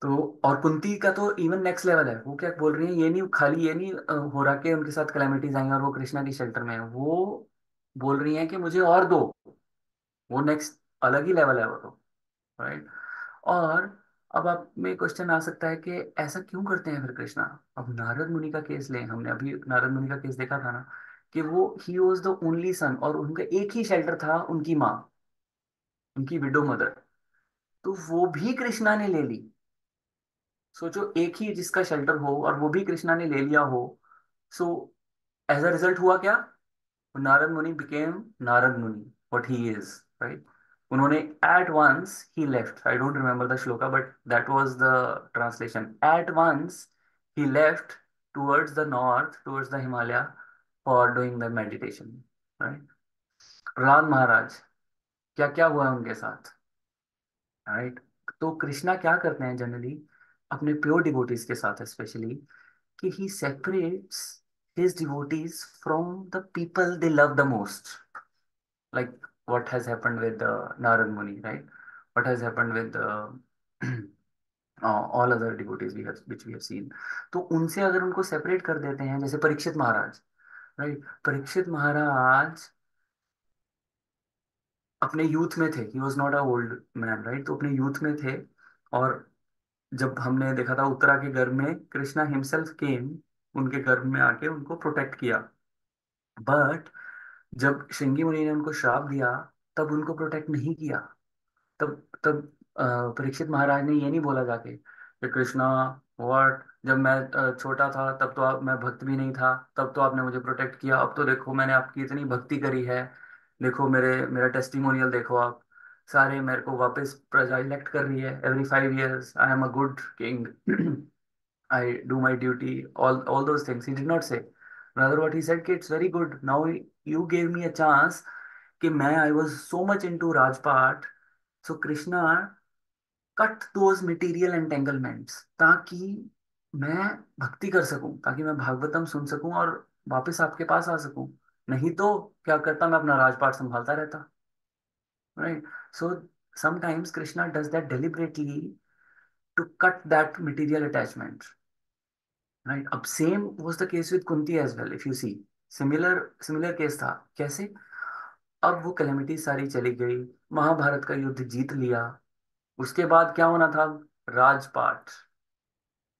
तो और कुंती का तो इवन नेक्स्ट लेवल है, वो क्या बोल रही है, ये नहीं खाली, ये नहीं हो रहा कि उनके साथ कैलेमिटीज आई और वो कृष्णा की शेल्टर में है, वो बोल रही है कि मुझे और दो। वो नेक्स्ट अलग ही लेवल है वो तो, राइट। और अब आप में क्वेश्चन आ सकता है कि ऐसा क्यों करते हैं फिर कृष्णा? अब नारद मुनि का केस लें, हमने अभी नारद मुनि का केस देखा था ना, कि वो he was the only son, और उनका एक ही शेल्टर था, उनकी माँ, उनकी विडो मदर, तो वो भी कृष्णा ने ले ली। सोचो, एक ही जिसका शेल्टर हो और वो भी कृष्णा ने ले लिया हो, सो एज अ रिजल्ट हुआ क्या? नारद मुनि became Narad Muni, what he is, right. उन्होंने at once he left, I don't remember the shloka, but that was the translation, at once he left towards the north, towards the Himalaya, for doing the meditation, right. Prahlad Maharaj, क्या क्या हुआ उनके साथ, right. तो कृष्णा क्या करते हैं जनरली अपने प्योर डिवोटीज के साथ स्पेशली, कि he separates his devotees from the people they love the most, like what has happened with Narad Muni, right? What has happened with all other devotees we have, which we have seen. तो उनसे अगर उनको separate कर देते हैं, जैसे परीक्षित महाराज, right. Parikshit महाराज अपने youth में थे, ही was not a old man, right, तो अपने यूथ में थे, और जब हमने देखा था उत्तरा के गर्भ में, कृष्णा हिमसेल्फ केम, उनके गर्भ में आके उनको प्रोटेक्ट किया। बट जब श्रृंगी मुनि ने उनको श्राप दिया, तब उनको प्रोटेक्ट नहीं किया। तब परीक्षित महाराज ने ये नहीं बोला जाके कि कृष्णा, व्हाट, जब मैं छोटा था तब तो मैं भक्त भी नहीं था, तब तो आपने मुझे प्रोटेक्ट किया, अब तो देखो मैंने आपकी इतनी भक्ति करी है, देखो मेरा टेस्टिमोनियल देखो आप, सारे मेरे को वापस प्रजा इलेक्ट कर रही है, every 5 years I am a good king, I do my duty, all those things. He did not say. Rather, what he said, कि it's very good. Now you gave me a chance कि मैं I was so much into Rajpat. So Krishna cut those material entanglements ताकि मैं भक्ति कर सकूं, ताकि मैं भागवतम सुन सकूं और वापस आपके पास आ सकूं। नहीं तो क्या करता, मैं अपना राजपाट संभालता रहता, right? So sometimes Krishna does that deliberately to cut that material attachment. Right. अब same was the case with Kunti as well, if you see. Similar similar case था। कैसे? अब वो कैलेमिटी सारी चली गई, महाभारत का युद्ध जीत लिया, उसके बाद क्या होना था? राजपाट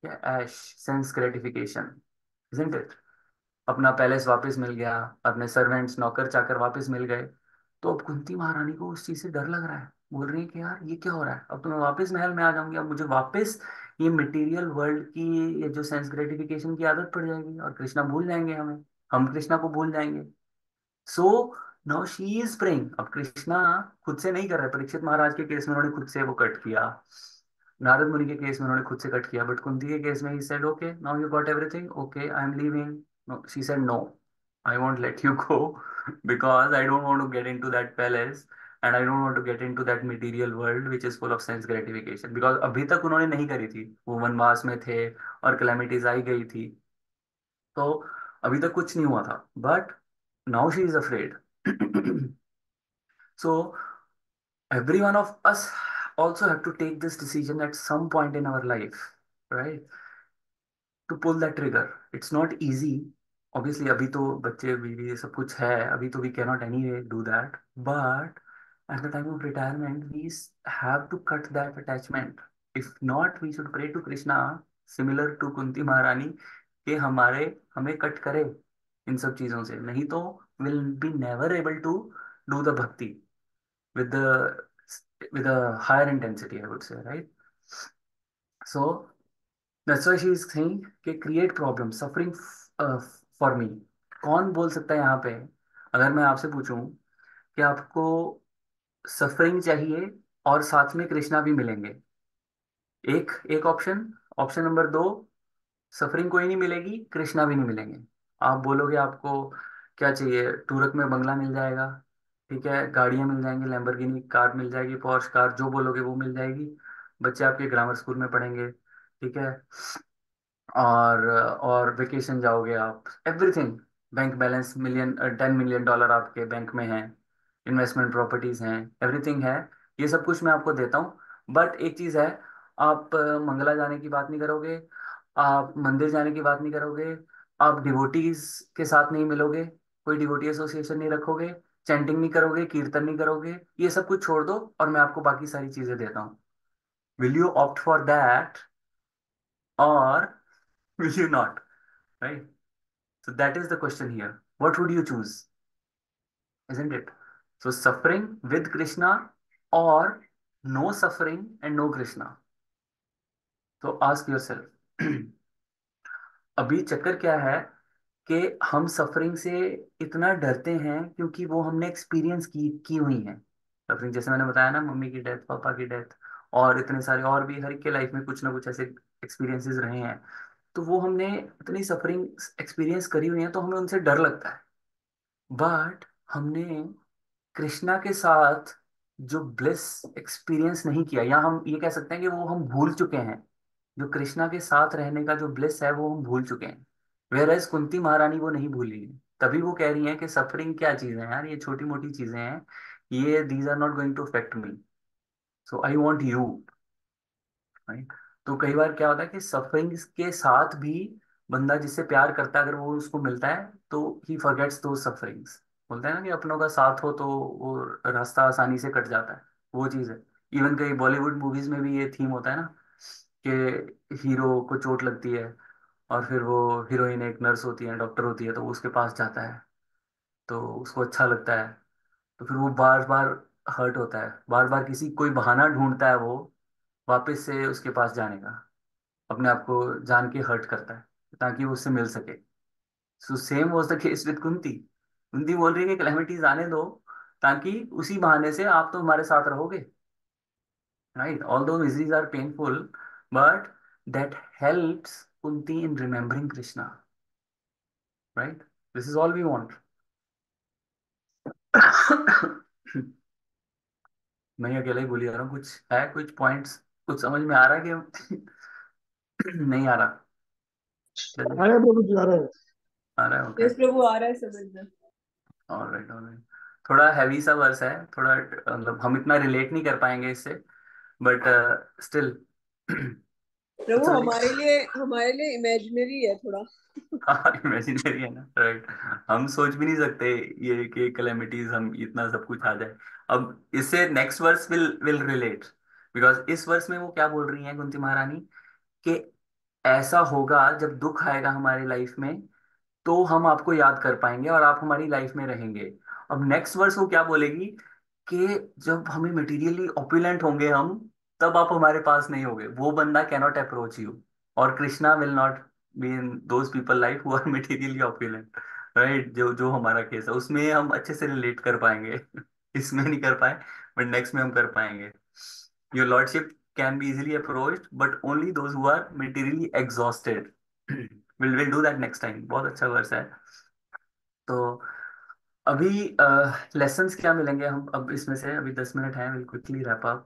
या ऐश, सेंस ग्रेटिफिकेशन, इजंट इट? अपना पैलेस वापस मिल गया, अपने सर्वेंट्स नौकर चाकर वापस मिल गए। तो अब कुंती महारानी को उस चीज से डर लग रहा है। बोल रही है कि यार ये क्या हो रहा है, अब तो मैं वापस महल में आ जाऊंगी, अब मुझे वापस ये मटेरियल वर्ल्ड की, ये जो सेंस ग्रेटिफिकेशन की आदत पड़ जाएगी, और कृष्णा भूल जाएंगे हमें, हम कृष्णा को भूल जाएंगे। So now she is praying. अब कृष्णा खुद से नहीं कर रहे। परीक्षित महाराज के केस में उन्होंने खुद से वो कट किया, नारद मुनि के केस में उन्होंने खुद से कट किया, बट कुंती के केस में he said okay now you got everything, okay I am leaving. No, she said no, I won't let you go because I don't want to get into that palace, and I don't want to get into that material world which is full of sense gratification. Because अभी तक उन्होंने नहीं करी थी, वो वनवास में थे और कैलेमिटीज आई गई थी, तो अभी तक कुछ नहीं हुआ था, but now she is afraid. So every one of us also have to take this decision at some point in our life, right? To pull that trigger. It's not easy. Obviously, अभी तो बच्चे बीवी ये सब कुछ है, अभी तो we cannot anyway do that. But at the time of retirement, have to cut that attachment. If not, we should pray to Krishna, similar to Kunti Maharani, कि हमें कट करे इन सब चीजों से, नहीं तो will be never able to do the bhakti with a higher intensity, I would say, right? So that's why she is saying कि create problem, suffering for me. कौन बोल सकता है यहाँ पे? अगर मैं आपसे पूछूं कि आपको सफरिंग चाहिए और साथ में कृष्णा भी मिलेंगे, एक एक ऑप्शन, ऑप्शन नंबर दो, सफरिंग कोई नहीं मिलेगी, कृष्णा भी नहीं मिलेंगे। आप बोलोगे आपको क्या चाहिए? टूरक में बंगला मिल जाएगा, ठीक है, गाड़ियां मिल जाएंगी, लैम्बोर्गिनी कार मिल जाएगी, पॉर्श कार, जो बोलोगे वो मिल जाएगी, बच्चे आपके ग्रामर स्कूल में पढ़ेंगे, ठीक है, और वेकेशन जाओगे आप, everything, bank balance million, $10 million आपके बैंक में है, इन्वेस्टमेंट प्रॉपर्टीज हैं, एवरीथिंग है, ये सब कुछ मैं आपको देता हूँ। बट एक चीज है, आप मंगला जाने की बात नहीं करोगे, आप मंदिर जाने की बात नहीं करोगे, आप डिवोटीज के साथ नहीं मिलोगे, कोई डिवोटी एसोसिएशन नहीं रखोगे, चैंटिंग नहीं करोगे, कीर्तन नहीं करोगे, ये सब कुछ छोड़ दो और मैं आपको बाकी सारी चीजें देता हूँ। Will you opt for that or will you not? Right. So that is the question here. What would you choose? Isn't it? So suffering with Krishna or no suffering and no Krishna. So ask yourself. अभी चक्कर क्या है कि हम suffering से इतना डरते हैं क्योंकि वो हमने एक्सपीरियंस की हुई है। सफरिंग जैसे मैंने बताया ना, मम्मी की डेथ, पापा की डेथ, और इतने सारे और भी, हर एक के लाइफ में कुछ ना कुछ ऐसे एक्सपीरियंसेस रहे हैं, तो वो हमने इतनी सफरिंग एक्सपीरियंस करी हुई है, तो हमें उनसे डर लगता है। बट हमने कृष्णा के साथ जो ब्लिस एक्सपीरियंस नहीं किया, या हम ये कह सकते हैं कि वो हम भूल चुके हैं, जो कृष्णा के साथ रहने का जो ब्लिस है वो हम भूल चुके हैं। वेयर एज कुंती महारानी वो नहीं भूली है, तभी वो कह रही हैं कि सफरिंग क्या चीज है यार, ये छोटी मोटी चीजें हैं, ये these are not going to affect me, so I want you. Right. तो कई बार क्या होता है कि सफरिंग के साथ भी बंदा जिससे प्यार करता है, अगर वो उसको मिलता है तो ही फॉरगेट्स दो सफरिंग्स। बोलते हैं ना कि अपनों का साथ हो तो वो रास्ता आसानी से कट जाता है, वो चीज़ है। इवन कई बॉलीवुड मूवीज में भी ये थीम होता है ना, कि हीरो को चोट लगती है और फिर वो, हीरोइन एक नर्स होती है, डॉक्टर होती है, तो वो उसके पास जाता है, तो उसको अच्छा लगता है, तो फिर वो बार बार हर्ट होता है, बार बार किसी कोई बहाना ढूंढता है वो वापस से उसके पास जाने का, अपने आप को जान के हर्ट करता है ताकि वो उससे मिल सके। So same was the case with Kunti. Kunti बोल रही है कि कैलेमिटीज आने दो, ताकि उसी बहाने से आप तो हमारे साथ रहोगे, right? Although miseries are painful, but that helps Kunti in remembering Krishna, right? This is all we want. मैं ही अकेला ही बोली जा रहा हूँ, कुछ है, कुछ पॉइंट्स कुछ समझ में आ रहा है कि नहीं आ रहा? चलिए, अरे प्रभु जी आ रहे हैं। आ रहा है, ओके। यस प्रभु आ रहा है समझ में। Alright, alright. थोड़ा हैवी सा वर्स है, थोड़ा मतलब हम इतना रिलेट नहीं कर पाएंगे इससे, बट स्टिल प्रभु तो हमारे लिए इमेजिनरी है थोड़ा। हाँ, इमेजिनरी है ना, राइट। हम सोच भी नहीं सकते ये कि कैलेमिटीज हम इतना सब कुछ आ जाए। अब इससे next verse will will relate, because इस वर्स में वो क्या बोल रही हैं कुंती महारानी कि ऐसा होगा जब दुख आएगा हमारी लाइफ में तो हम आपको याद कर पाएंगे और आप हमारी लाइफ में रहेंगे। अब नेक्स्ट वर्स वो क्या बोलेगी कि जब हमें मटेरियली ऑपुलेंट होंगे हम, तब आप हमारे पास नहीं होगे, वो बंदा कैनॉट अप्रोच यू, और Krishna will not be in those people life who are materially opulent, right. जो जो हमारा केस है उसमें हम अच्छे से रिलेट कर पाएंगे। इसमें नहीं कर पाए, बट नेक्स्ट में हम कर पाएंगे। Your lordship can be easily approached but only those who are materially exhausted. Will do that next time. बहुत अच्छा वर्स है। तो अभी लेसन्स क्या मिलेंगे हम अब इसमें से, अभी 10 मिनट हैं, विल क्विकली रैप अप।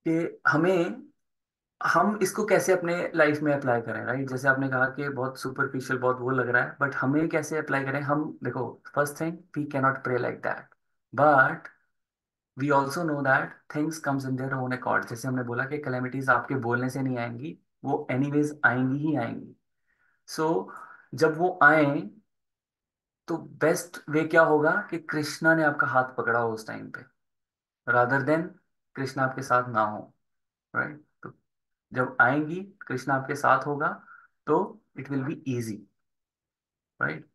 कि हमें हम इसको कैसे अपने लाइफ में अप्लाई करें, राइट। जैसे आपने कहा कि बहुत सुपरफिशियल, बहुत वो लग रहा है, बट हमें कैसे अप्लाई करें हम। देखो, first thing, we cannot pray like that, but we also know that things comes in their own accord. जैसे हमने बोला कि कैलेमिटीज आपके बोलने से नहीं आएंगी, वो एनीवेज आएंगी ही आएंगी। सो जब वो आए तो बेस्ट वे क्या होगा कि कृष्णा ने आपका हाथ पकड़ा हो उस टाइम पे, रादर देन कृष्णा आपके साथ ना हो, राइट। तो जब आएंगी, कृष्णा आपके साथ होगा, तो it will be easy, right.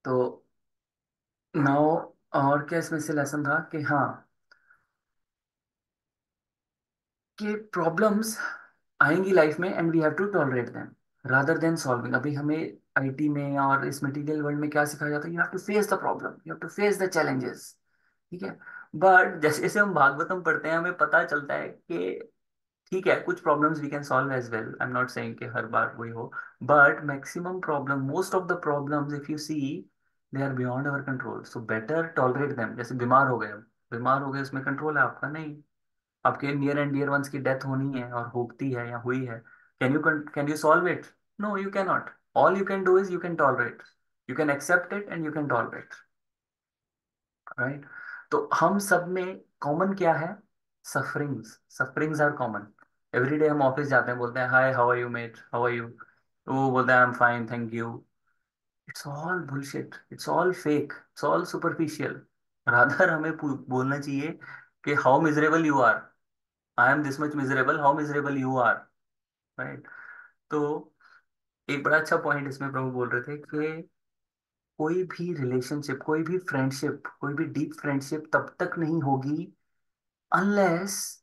तो नाउ, और क्या इसमें से लेसन था कि हाँ, कि प्रॉब्लम्स आएंगी लाइफ में and we have to tolerate them rather than solving. अभी हमें आईटी में और इस मटेरियल वर्ल्ड में क्या सिखाया जाता है, you have to face the problem, you have to face the challenges, ठीक है। बट जैसे जैसे हम भागवतम पढ़ते हैं हमें पता चलता है कि ठीक है, कुछ problems we can solve as well, I am not saying कि हर बार वही हो, but maximum problem, most of the problems if you see, they are beyond our control, so better tolerate them. जैसे बीमार हो गए उसमें कंट्रोल है आपका नहीं। आपके नियर एंड डियर वंस की डेथ होनी है और होती है या हुई है, can you solve it? No, you can not. All you can do is you can tolerate, you can accept it and you can tolerate, right. तो हम सब में कॉमन क्या है? Sufferings, sufferings are common. Every day हम office जाते हैं, बोलते हैं hi how are you mate, how are you, तो वो बोलता है I am fine thank you. It's all bullshit, it's all fake, it's all superficial. Rather हमें बोलना चाहिए कि how miserable you are, I am this much miserable, how miserable you are, right. तो एक बड़ा अच्छा पॉइंट इसमें प्रभु बोल रहे थे कि कोई भी रिलेशनशिप, कोई भी फ्रेंडशिप, कोई भी डीप फ्रेंडशिप तब तक नहीं होगी unless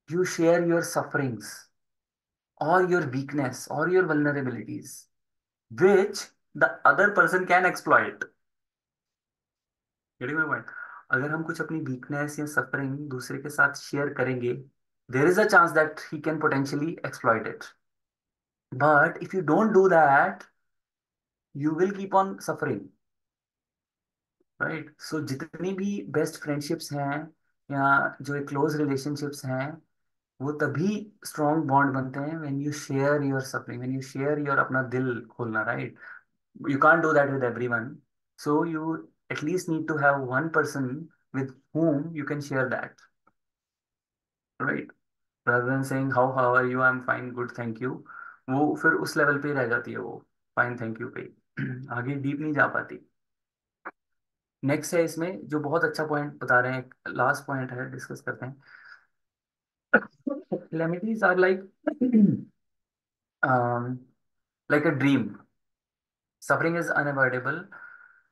you share your sufferings or your weakness or your vulnerabilities which the other person can exploit। Getting my point? अगर हम कुछ अपनी वीकनेस या सफरिंग दूसरे के साथ शेयर करेंगे, there is a chance that he can potentially exploit it, but if you don't do that you will keep on suffering, right? So जितनी भी बेस्ट फ्रेंडशिप्स हैं या जो क्लोज रिलेशनशिप्स हैं, वो तभी स्ट्रॉन्ग बॉन्ड बनते हैं when you share your suffering, when you share your अपना दिल खोलना, राइट। You can't do that with everyone, so you at least need to have one person with whom you can share that, right, rather than saying how are you, I'm fine good thank you। वो फिर उस level पे ही रह जाती है वो, fine thank you पे ही। आगे डीप नहीं जा पाती। नेक्स्ट है इसमें जो बहुत अच्छा पॉइंट बता रहे हैं, लास्ट पॉइंट है, डिस्कस करते हैं। calamities are like like a dream, suffering is unavoidable।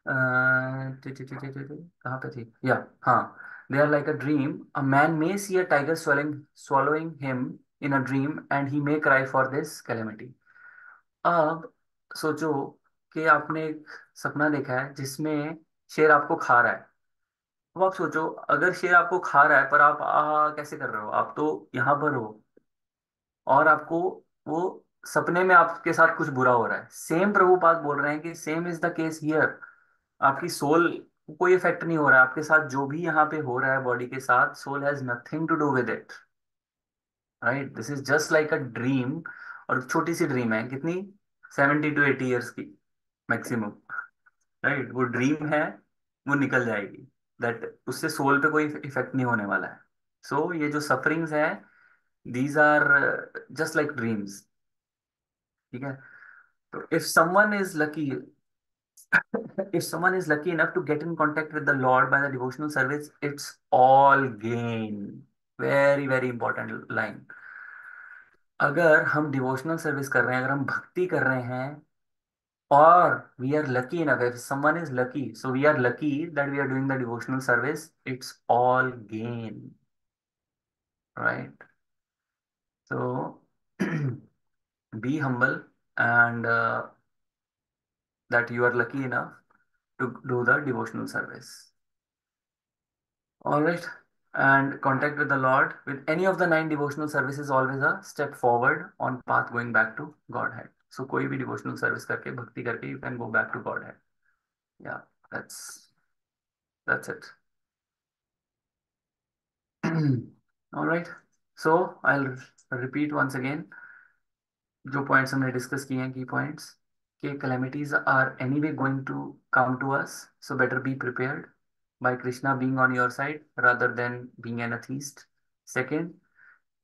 कहाँ पे थी या, हाँ, they are like a dream, a man may see a tiger swallowing him in a dream and he may cry for this calamity। अब सोचो कि आपने एक सपना देखा है जिसमें शेर आपको खा रहा है। अब आप सोचो, अगर शेर आपको खा रहा है पर आप कैसे कर रहे हो, आप तो यहाँ पर हो और आपको वो सपने में आपके साथ कुछ बुरा हो रहा है। सेम प्रभुपाद बोल रहे हैं कि same is the case here. आपकी सोल को कोई इफेक्ट नहीं हो रहा है आपके साथ, जो भी यहाँ पे हो रहा है बॉडी के साथ, soul has nothing to do with it, right. This is just like a dream. और छोटी सी ड्रीम है कितनी, 70 to 80 ईयर्स की मैक्सिमम, राइट। वो ड्रीम है, वो निकल जाएगी, दैट उससे सोल पे कोई इफेक्ट नहीं होने वाला है। सो ये जो सफरिंग्स है, these are just like dreams. ठीक है? तो if someone is lucky enough to get in contact with the Lord by the devotional service, it's all gain. Very very important line. अगर हम डिवोशनल सर्विस कर रहे हैं, अगर हम भक्ति कर रहे हैं, और we are lucky enough, if someone is lucky, so we are lucky that we are doing the devotional service, it's all gain, right? So be humble, and that you are lucky enough to do the devotional service. All right. And contact with the Lord with any of the 9 devotional services always a step forward on path going back to Godhead. So कोई भी devotional service करके भक्ति करके you can go back to Godhead. Yeah, that's it. All right. So I'll repeat once again जो points हमने discuss किए हैं, key points. कि calamities are anyway going to come to us, so better be prepared by Krishna being on your side rather than being an atheist. Second,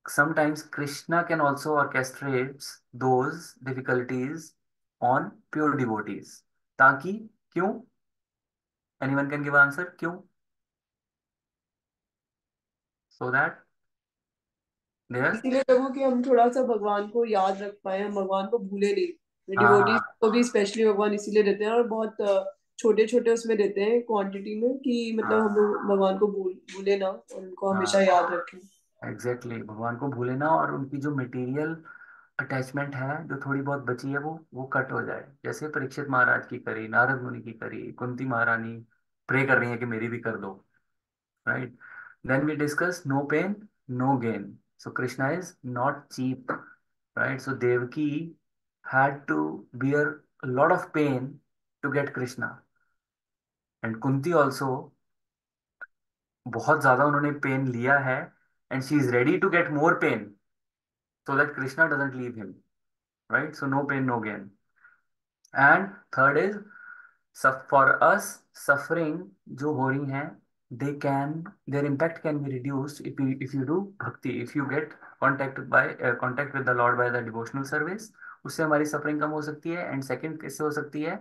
sometimes Krishna can also orchestrate those difficulties on pure devotees. ताकि क्यों? Anyone can give answer? क्यों? So that there. इसीलिए प्रभु कि हम थोड़ा सा भगवान को याद रख पाए, हम भगवान को भूले नहीं। डिवोटीज हाँ को भी स्पेशली भगवान इसीलिए देते हैं, और बहुत छोटे छोटे उसमें देते हैं क्वांटिटी में, कि मतलब हम लोग हाँ भगवान को भूले ना और उनको हमेशा हाँ याद रखें। एग्जैक्टली भगवान को भूले ना, और उनकी जो मटेरियल अटैचमेंट है जो थोड़ी बहुत बची है वो कट हो जाए, जैसे परीक्षित महाराज की करी, नारद मुनि की करी, कुंती महारानी प्रे कर रही है कि मेरी भी कर दो, right? Then we discuss no pain no gain, so Krishna is not cheap, right? So Devaki had to bear a lot of pain to get Krishna, and Kunti also बहुत ज्यादा उन्होंने पेन लिया है, and she is ready to get more pain so that Krishna doesn't leave him, right? So no pain no gain. And third is for us suffering जो हो रही हैं, their impact can be reduced if you do bhakti, if you get contact with the Lord by the devotional service, उससे हमारी suffering कम हो सकती है। And second कैसे हो सकती है?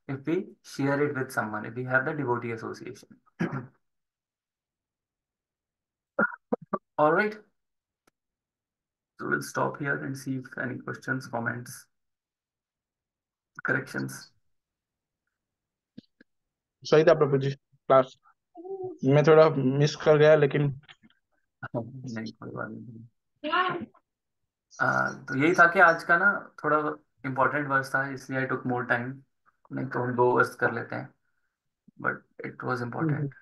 If we share it with someone, if we have the devotee association. All right, so we'll stop here and see if any questions, comments, corrections. सही था प्रभु जी क्लास। मैं थोड़ा मिस कर गया, लेकिन नहीं कोई बात नहीं। तो यही था कि आज का ना थोड़ा इम्पोर्टेंट वर्स था, इसलिए आई टुक मोर टाइम, नहीं तो हम 2 वर्स कर लेते हैं, but it was important.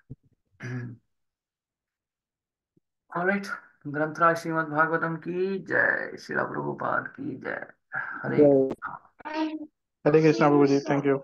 Alright, Granthraj Srimad Bhagavatam की जय, श्रील प्रभुपाद की जय। Hare Hare Krishna Prabhu ji, thank you.